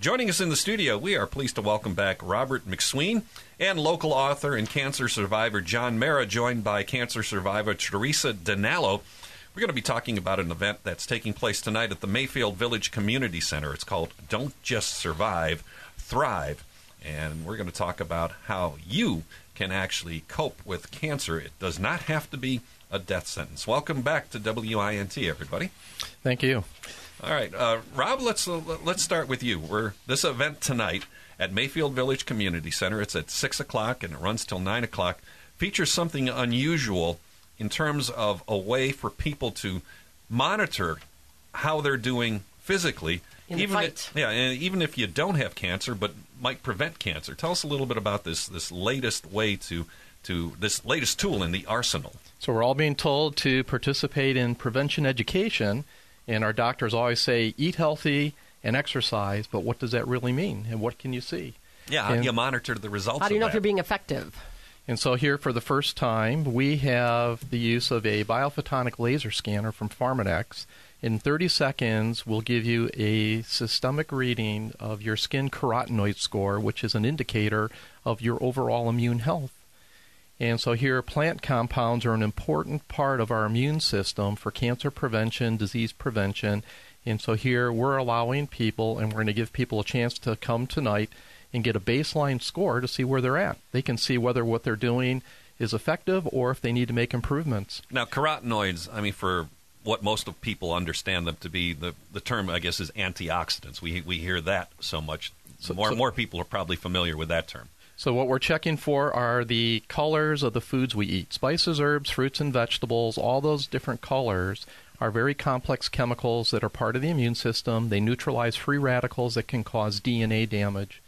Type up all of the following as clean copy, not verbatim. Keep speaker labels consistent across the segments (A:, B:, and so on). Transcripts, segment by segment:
A: Joining us in the studio, we are pleased to welcome back Robert McSween and local author and cancer survivor John Mara, joined by cancer survivor Teresa DiNallo. We're going to be talking about an event that's taking place tonight at the Mayfield Village Community Center. It's called Don't Just Survive, Thrive. And we're going to talk about how you can actually cope with cancer. It does not have to be a death sentence. Welcome back to WINT, everybody.
B: Thank you.
A: All right, Rob, let's start with you. This event tonight at Mayfield Village Community Center, it's at 6 o'clock and it runs till 9 o'clock, features something unusual in terms of a way for people to monitor how they're doing physically. Even if you don't have cancer, but might prevent cancer. Tell us a little bit about this latest way to this latest tool in the arsenal.
B: So we're all being told to participate in prevention education, and our doctors always say, eat healthy and exercise, but what does that really mean, and what can you see?
A: Yeah, how do you monitor the results of that?
C: How do you know if you're being effective?
B: And so here, for the first time, we have the use of a biophotonic laser scanner from Pharmanex. In 30 seconds, we'll give you a systemic reading of your skin carotenoid score, which is an indicator of your overall immune health. And so here, plant compounds are an important part of our immune system for cancer prevention, disease prevention. And so here, we're allowing people, and we're going to give people a chance to come tonight and get a baseline score to see where they're at. They can see whether what they're doing is effective or if they need to make improvements.
A: Now, carotenoids, for what most of people understand them to be, the term, I guess, is antioxidants. We hear that so much. More people are probably familiar with that term.
B: So what we're checking for are the colors of the foods we eat. Spices, herbs, fruits, and vegetables, all those different colors are very complex chemicals that are part of the immune system. They neutralize free radicals that can cause DNA damage.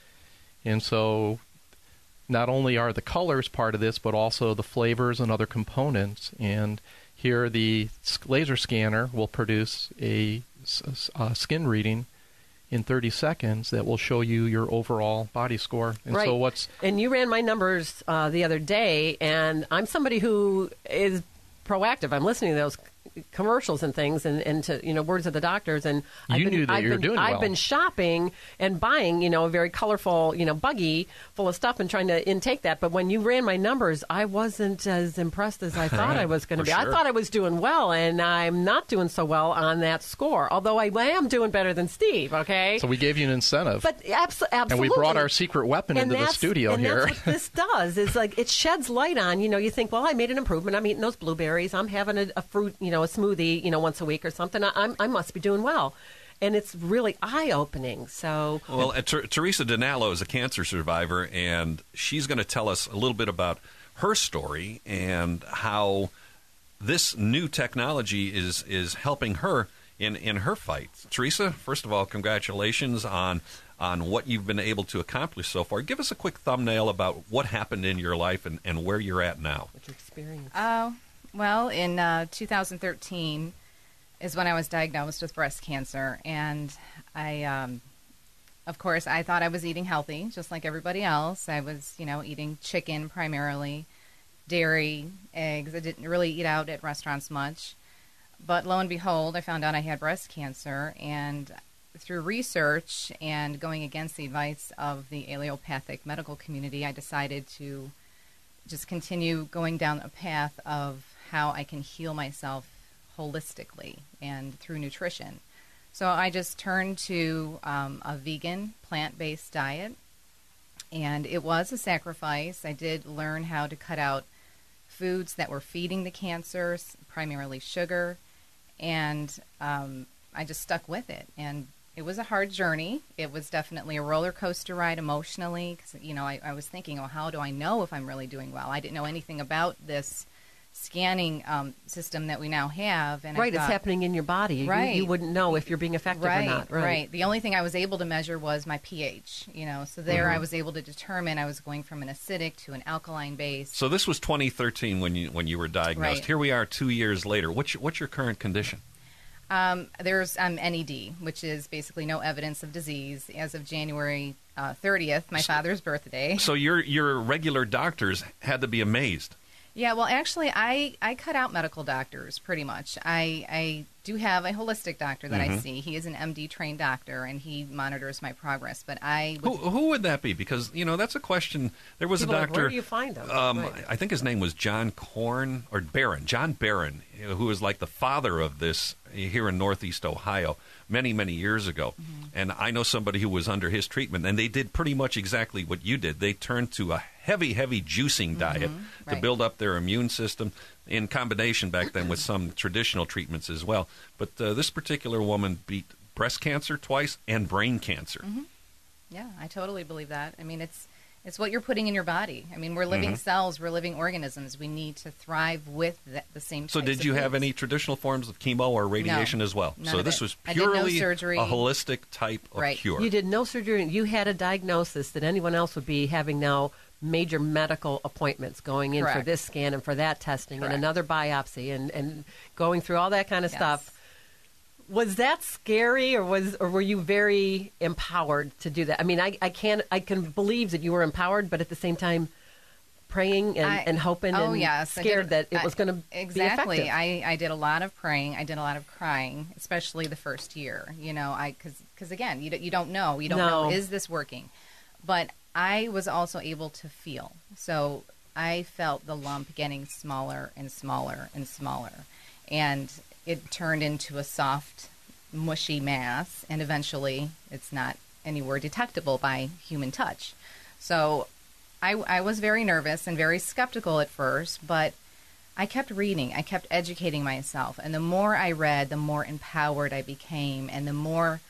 B: And so not only are the colors part of this, but also the flavors and other components. And here the laser scanner will produce a skin reading in 30 seconds that will show you your overall body score. And
C: right.
B: So
C: and you ran my numbers the other day, and I'm somebody who is proactive. I'm listening to those commercials and things, and to words of the doctors. And
B: I've been
C: shopping and buying a very colorful buggy full of stuff and trying to intake that. But when you ran my numbers, I wasn't as impressed as I thought I was going to be.
A: Sure.
C: I thought I was doing well, and I'm not doing so well on that score. Although I am doing better than Steve. Okay,
B: so we gave you an incentive,
C: but absolutely,
B: and we brought our secret weapon into the studio here.
C: And that's what this does is it sheds light on. You think, well, I made an improvement. I'm eating those blueberries. I'm having a fruit, a smoothie, once a week or something. I must be doing well. And it's really eye-opening. So,
A: well, Teresa DiNallo is a cancer survivor, and she's going to tell us a little bit about her story and how this new technology is helping her in her fight. Teresa, first of all, congratulations on what you've been able to accomplish so far. Give us a quick thumbnail about what happened in your life and where you're at now.
C: What's your experience?
D: Well, in 2013 is when I was diagnosed with breast cancer, and I, of course, I thought I was eating healthy, just like everybody else. I was, eating chicken primarily, dairy, eggs. I didn't really eat out at restaurants much. But lo and behold, I found out I had breast cancer, and through research and going against the advice of the allopathic medical community, I decided to just continue going down a path of how I can heal myself holistically and through nutrition. So I just turned to a vegan, plant-based diet, and it was a sacrifice. I did learn how to cut out foods that were feeding the cancers, primarily sugar, and I just stuck with it. And it was a hard journey. It was definitely a roller coaster ride emotionally, because I was thinking, how do I know if I'm really doing well? I didn't know anything about this scanning system that we now have. And
C: right, it's happening in your body.
D: Right.
C: You wouldn't know if you're being effective or not.
D: Right. The only thing I was able to measure was my pH. So there I was able to determine I was going from an acidic to an alkaline base.
A: So this was 2013 when you were diagnosed.
D: Right.
A: Here we are 2 years later. What's your current condition?
D: There's NED, which is basically no evidence of disease, as of January 30th, my father's birthday.
A: So your regular doctors had to be amazed.
D: Yeah, well, actually, I cut out medical doctors pretty much. I do have a holistic doctor that I see. He is an MD trained doctor, and he monitors my progress. But
A: Who would that be? Because, that's a question. There was
C: People
A: a
C: are like,
A: doctor.
C: where do you find them? Right.
A: I think his name was John Barron, who was like the father of this here in Northeast Ohio many, many years ago. And I know somebody who was under his treatment, and they did pretty much exactly what you did. They turned to a heavy juicing diet to build up their immune system, in combination back then with some traditional treatments as well. But this particular woman beat breast cancer twice and brain cancer.
D: Yeah, I totally believe that. I mean, it's what you're putting in your body. I mean, we're living cells, we're living organisms. We need to thrive with the same.
A: So, did you have any traditional forms of chemo or radiation as well?
D: None
A: so
D: of
A: this
D: it.
A: was
D: I did no
A: purely
D: surgery.
A: a holistic type of cure.
C: You did no surgery. You had a diagnosis that anyone else would be having now major medical appointments going in for
D: Correct.
C: this scan and for that testing
D: Correct.
C: and another biopsy and going through all that kind of
D: Yes.
C: stuff. Was that scary, or were you very empowered to do that? I mean, I can believe that you were empowered, but at the same time, praying and hoping and
D: yes, I
C: scared
D: did.
C: that it was going to
D: Exactly.
C: be effective.
D: I did a lot of praying. I did a lot of crying, especially the first year. Because again, you don't know. You don't know, is this working? But I was also able to feel. So I felt the lump getting smaller and smaller and smaller. And it turned into a soft, mushy mass. And eventually, it's not anywhere detectable by human touch. So I was very nervous and very skeptical at first, but I kept reading. I kept educating myself. And the more I read, the more empowered I became. And the more,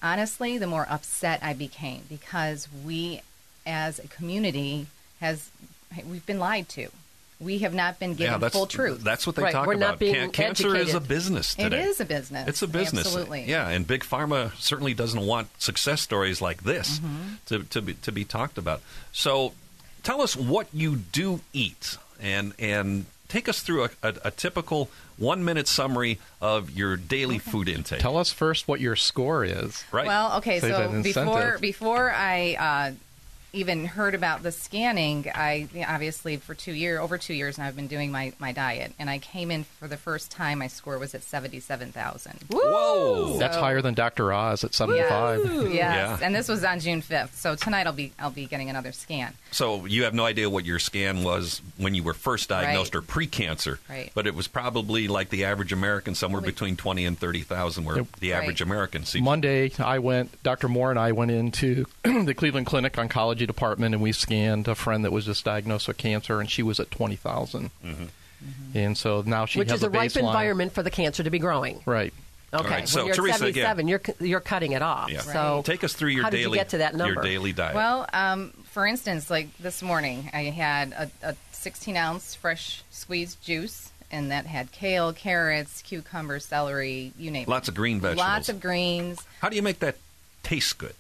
D: honestly, the more upset I became, because we as a community we've been lied to. We have not been given full truth.
A: That's what they
C: Right,
A: talk
C: we're
A: about.
C: not being
A: Cancer is a
C: educated.
A: business today.
D: It is a business.
A: It's a business.
D: Absolutely.
A: Yeah, and Big Pharma certainly doesn't want success stories like this to be talked about. So tell us what you do eat, and take us through a typical 1-minute summary of your daily food intake.
B: Tell us first what your score is.
A: Right.
D: Well, okay,
B: Save that
D: so
B: incentive.
D: before I even heard about the scanning, I obviously over 2 years now I've been doing my diet, and I came in for the first time. My score was at 77,000.
A: Whoa!
B: That's higher than Dr. Oz at 75.
D: Yes,
A: Yeah.
D: and this was on June 5th. So tonight I'll be getting another scan.
A: So you have no idea what your scan was when you were first diagnosed
D: Right.
A: or pre-cancer,
D: Right.
A: but it was probably like the average American, somewhere between 20 and 30,000, where the average
D: Right.
A: American sees.
B: Monday, Dr. Moore and I went into the Cleveland Clinic Oncology Department, and we scanned a friend that was just diagnosed with cancer, and she was at 20,000. And so now she
C: Which
B: has
C: is a ripe
B: baseline.
C: environment for the cancer to be growing.
B: Right.
C: Okay,
A: All right, so
C: when you're
A: Teresa,
C: 77,
A: again.
C: you're cutting it off.
A: Yeah.
C: So
A: Take us through your
C: how did
A: daily
C: you get to that number?
A: your daily diet.
D: Well, for instance, like this morning, I had a 16-ounce fresh squeezed juice, and that had kale, carrots, cucumbers, celery, you name it.
A: Lots of green vegetables.
D: Lots of greens.
A: How do you make that taste good?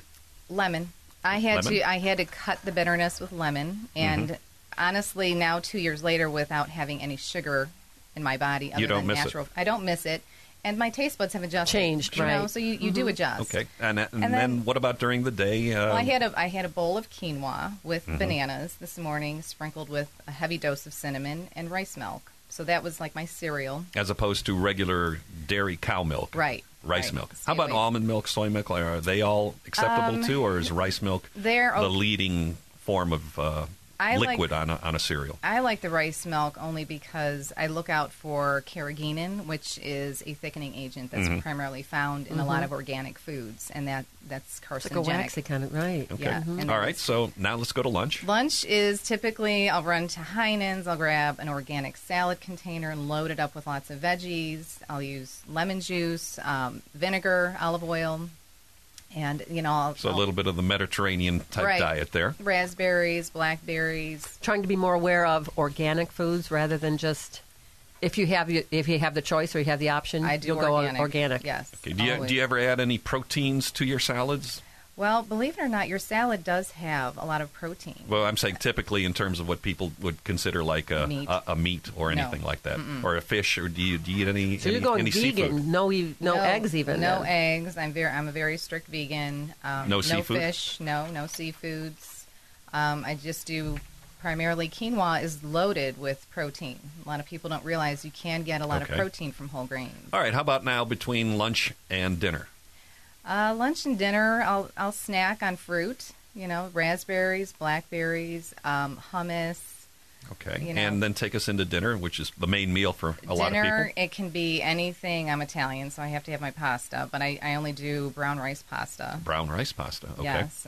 D: Lemon. I had
A: Lemon?
D: to cut the bitterness with lemon, and honestly, now 2 years later, without having any sugar in my body, other
A: You don't
D: than
A: miss it.
D: natural, I don't miss it, and my taste buds have adjusted.
C: Changed,
D: you know,
C: right.
D: so you do adjust.
A: Okay, and then
D: then-
A: what about during the day?
D: Well, I had a bowl of quinoa with bananas this morning, sprinkled with a heavy dose of cinnamon and rice milk. So that was like my cereal.
A: as opposed to regular dairy cow milk,
D: Right.
A: Rice
D: right.
A: milk.
D: Stay
A: How about
D: away.
A: almond milk, soy milk? Are they all acceptable too, or is rice milk
D: They're
A: the
D: okay.
A: leading form of
D: I like-
A: liquid on a cereal?
D: I like the rice milk only because I look out for carrageenan, which is a thickening agent that's primarily found in a lot of organic foods, and that's
C: It's like a
D: carcinogenic.
C: waxy kind of, right.
A: Okay.
D: Yeah, and
A: All right.
D: that's-
A: So now let's go to lunch.
D: Lunch is typically I'll run to Heinen's, I'll grab an organic salad container and load it up with lots of veggies. I'll use lemon juice, vinegar, olive oil, and
A: So a little bit of the Mediterranean type
D: Right.
A: diet there.
D: raspberries, blackberries.
C: Trying to be more aware of organic foods rather than just if you have the choice or you have the option,
D: I do
C: you'll
D: organic.
C: go organic.
D: Yes.
A: Okay. Do
D: always.
A: you ever add any proteins to your salads?
D: Well, believe it or not, your salad does have a lot of protein.
A: Well, I'm saying typically in terms of what people would consider like a
D: Meat.
A: a meat or
D: No.
A: anything like that, or a fish, or do you eat any?
C: So you're
A: any,
C: going
A: any
C: vegan,
A: seafood?
C: no eggs even.
D: No
C: then.
D: eggs. I'm a very strict vegan.
A: No seafood?
D: fish. No seafoods. I just do primarily quinoa is loaded with protein. A lot of people don't realize you can get a lot of protein from whole grains.
A: All right, how about now between lunch and dinner?
D: Lunch and dinner, I'll snack on fruit. Raspberries, blackberries, hummus.
A: Okay, and then take us into dinner, which is the main meal for a lot of people.
D: Dinner, it can be anything. I'm Italian, so I have to have my pasta, but I only do brown rice pasta.
A: Brown rice pasta, okay.
D: Yes,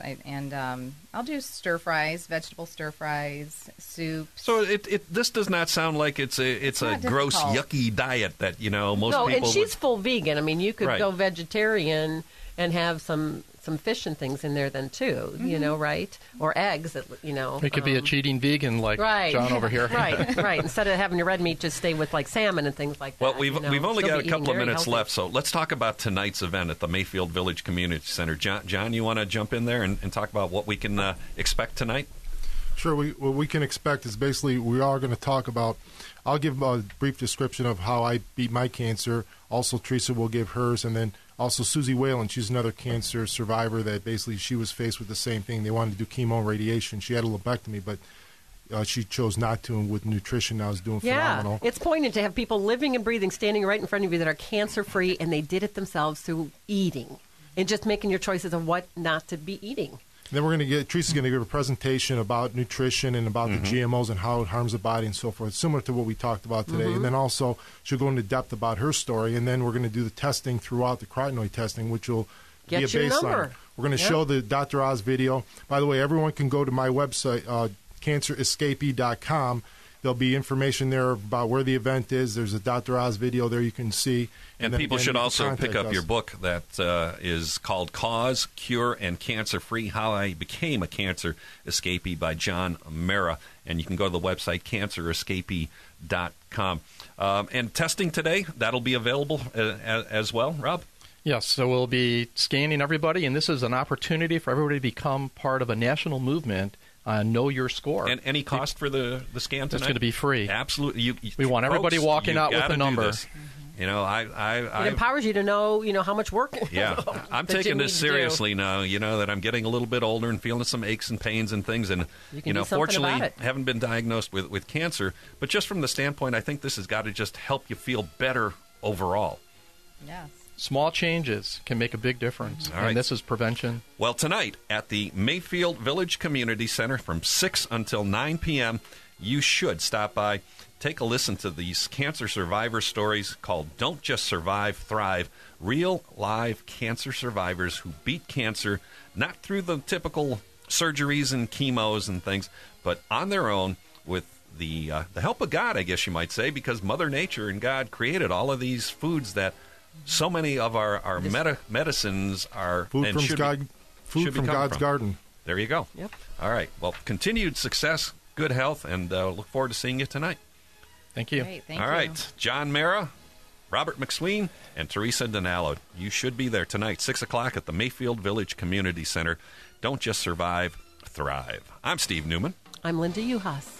D: I'll do stir fries, vegetable stir fries, soup.
A: So this does not sound like it's a gross, yucky diet that most people.
C: No, and she's full vegan. I mean, you could
A: Right.
C: go vegetarian and have some fish and things in there then too, right? Or eggs,
B: It could be a cheating vegan like
C: right.
B: John over here.
C: right. Instead of having your red meat, just stay with like salmon and things like that.
A: Well, we've only
C: Still
A: got
C: be
A: a couple
C: eating
A: of
C: very
A: minutes
C: healthy.
A: left, so let's talk about tonight's event at the Mayfield Village Community Center. John, you want to jump in there and talk about what we can expect tonight?
E: Sure. What we can expect is basically we are going to talk about. I'll give a brief description of how I beat my cancer. Also, Teresa will give hers, and then also Susie Whalen. She's another cancer survivor that basically she was faced with the same thing. They wanted to do chemo and radiation. She had a lobectomy, but she chose not to, and with nutrition now is doing phenomenal.
C: It's poignant to have people living and breathing, standing right in front of you that are cancer-free, and they did it themselves through eating and just making your choices of what not to be eating.
E: Then we're going to Teresa's going to give a presentation about nutrition and about the GMOs and how it harms the body and so forth, similar to what we talked about today. And then also she'll go into depth about her story, and then we're going to do the testing throughout, the carotenoid testing, which will be a
C: Get your
E: baseline.
C: number.
E: We're going to show the Dr. Oz video. By the way, everyone can go to my website, cancerescapee.com. There'll be information there about where the event is. There's a Dr. Oz video there you can see.
A: And
E: then
A: people
E: again,
A: should
E: you can
A: also pick
E: contact
A: up
E: us.
A: your book that is called Cause, Cure, and Cancer Free, How I Became a Cancer Escapee by John Mara. And you can go to the website, cancerescapee.com. And testing today, that'll be available as well, Rob?
B: Yes, so we'll be scanning everybody, and this is an opportunity for everybody to become part of a national movement on Know Your Score.
A: And any cost for the scan tonight?
B: It's going to be free.
A: Absolutely.
B: We want everybody
A: folks,
B: walking
A: you've
B: out with
A: gotta
B: a
A: do
B: number.
A: this.
C: It empowers you to know, how much work.
A: Yeah, I'm
C: that you
A: taking
C: need
A: this
C: to do.
A: seriously now. That I'm getting a little bit older and feeling some aches and pains and things, and
C: You can do something
A: fortunately,
C: about it.
A: haven't been diagnosed with cancer. But just from the standpoint, I think this has got to just help you feel better overall.
D: Yes.
B: Small changes can make a big difference,
A: All right.
B: and this is prevention.
A: Well, tonight at the Mayfield Village Community Center from 6 until 9 p.m., you should stop by. Take a listen to these cancer survivor stories called Don't Just Survive, Thrive. Real, live cancer survivors who beat cancer, not through the typical surgeries and chemos and things, but on their own with the help of God, I guess you might say, because Mother Nature and God created all of these foods that so many of our medicines are
E: Food
A: and
E: from,
A: should
E: God,
A: be,
E: food
A: should be
E: from
A: coming
E: God's
A: from.
E: garden.
A: There you go.
C: Yep.
A: All right. Well, continued success, good health, and look forward to seeing you tonight.
B: Thank you.
D: Great. Thank
A: All
D: you.
A: right. John Mara, Robert McSween, and Teresa Donallo. You should be there tonight, 6 o'clock at the Mayfield Village Community Center. Don't just survive, thrive. I'm Steve Newman.
C: I'm Linda Uhas.